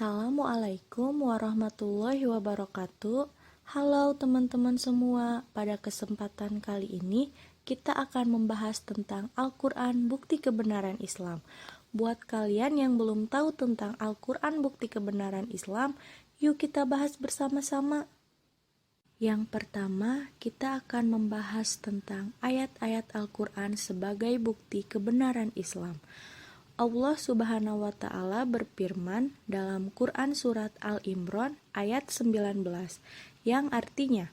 Assalamualaikum warahmatullahi wabarakatuh. Halo teman-teman semua, pada kesempatan kali ini kita akan membahas tentang Al-Quran Bukti Kebenaran Islam. Buat kalian yang belum tahu tentang Al-Quran Bukti Kebenaran Islam, yuk kita bahas bersama-sama. Yang pertama, kita akan membahas tentang ayat-ayat Al-Quran sebagai bukti kebenaran Islam. Allah Subhanahu wa Ta'ala berfirman dalam Quran Surat Al-Imran ayat 19, yang artinya,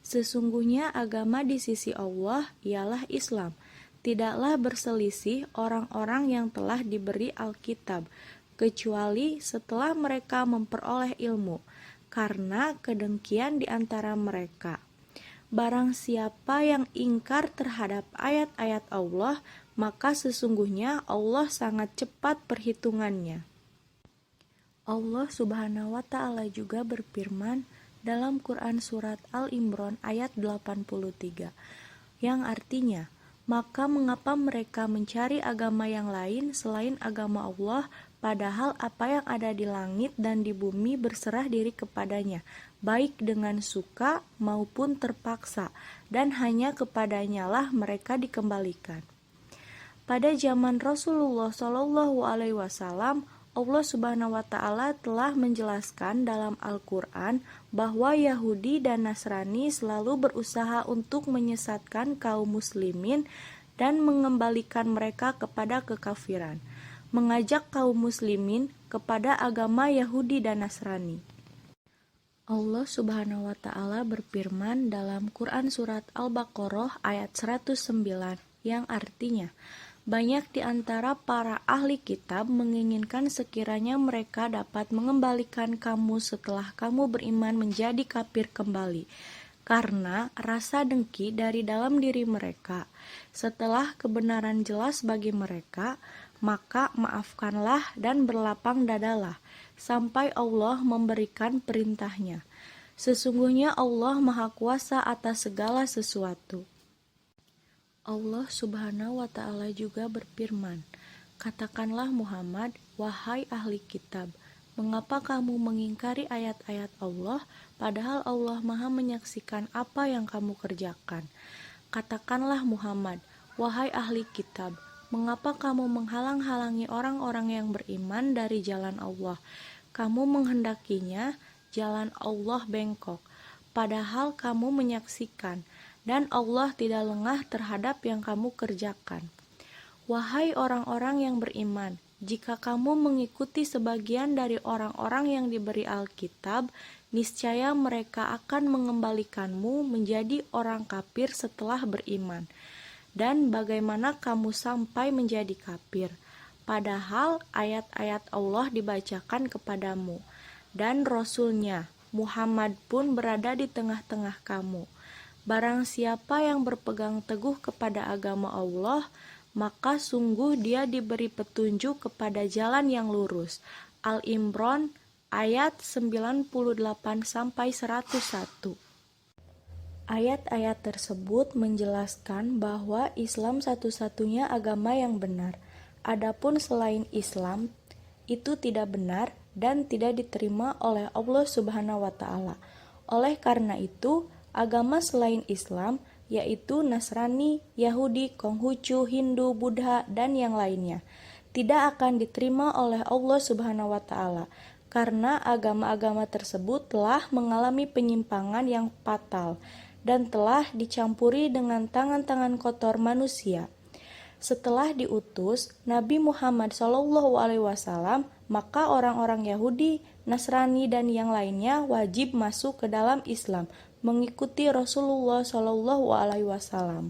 sesungguhnya agama di sisi Allah ialah Islam. Tidaklah berselisih orang-orang yang telah diberi Alkitab, kecuali setelah mereka memperoleh ilmu, karena kedengkian di antara mereka. Barang siapa yang ingkar terhadap ayat-ayat Allah, maka sesungguhnya Allah sangat cepat perhitungannya. Allah Subhanahu wa Ta'ala juga berfirman dalam Quran Surat Al-Imran ayat 83, yang artinya, maka mengapa mereka mencari agama yang lain selain agama Allah, padahal apa yang ada di langit dan di bumi berserah diri kepadanya, baik dengan suka maupun terpaksa, dan hanya kepadanya lah mereka dikembalikan. Pada zaman Rasulullah SAW, Allah Subhanahu wa Ta'ala telah menjelaskan dalam Al-Quran bahwa Yahudi dan Nasrani selalu berusaha untuk menyesatkan kaum muslimin dan mengembalikan mereka kepada kekafiran, mengajak kaum muslimin kepada agama Yahudi dan Nasrani. Allah Subhanahu wa Ta'ala berfirman dalam Quran Surat Al-Baqarah ayat 109, yang artinya, banyak di antara para ahli kitab menginginkan sekiranya mereka dapat mengembalikan kamu setelah kamu beriman menjadi kafir kembali, karena rasa dengki dari dalam diri mereka. Setelah kebenaran jelas bagi mereka, maka maafkanlah dan berlapang dadalah, sampai Allah memberikan perintahnya. Sesungguhnya Allah Maha Kuasa atas segala sesuatu. Allah Subhanahu wa Ta'ala juga berfirman, katakanlah Muhammad, wahai ahli kitab, mengapa kamu mengingkari ayat-ayat Allah, padahal Allah Maha menyaksikan apa yang kamu kerjakan. Katakanlah Muhammad, wahai ahli kitab, mengapa kamu menghalang-halangi orang-orang yang beriman dari jalan Allah? Kamu menghendakinya jalan Allah bengkok, padahal kamu menyaksikan, dan Allah tidak lengah terhadap yang kamu kerjakan. Wahai orang-orang yang beriman, jika kamu mengikuti sebagian dari orang-orang yang diberi Alkitab, niscaya mereka akan mengembalikanmu menjadi orang kafir setelah beriman. Dan bagaimana kamu sampai menjadi kafir, padahal ayat-ayat Allah dibacakan kepadamu, dan Rasul-Nya Muhammad pun berada di tengah-tengah kamu. Barang siapa yang berpegang teguh kepada agama Allah, maka sungguh dia diberi petunjuk kepada jalan yang lurus. Al-Imran ayat 98-101. Ayat-ayat tersebut menjelaskan bahwa Islam satu-satunya agama yang benar. Adapun selain Islam, itu tidak benar dan tidak diterima oleh Allah Subhanahu wa Ta'ala. Oleh karena itu, agama selain Islam, yaitu Nasrani, Yahudi, Konghucu, Hindu, Buddha, dan yang lainnya, tidak akan diterima oleh Allah Subhanahu wa Ta'ala, karena agama-agama tersebut telah mengalami penyimpangan yang fatal dan telah dicampuri dengan tangan-tangan kotor manusia. Setelah diutus Nabi Muhammad SAW, maka orang-orang Yahudi, Nasrani, dan yang lainnya wajib masuk ke dalam Islam, mengikuti Rasulullah SAW.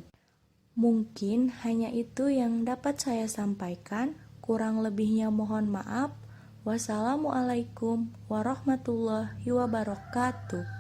Mungkin hanya itu yang dapat saya sampaikan. Kurang lebihnya mohon maaf. Wassalamualaikum warahmatullahi wabarakatuh.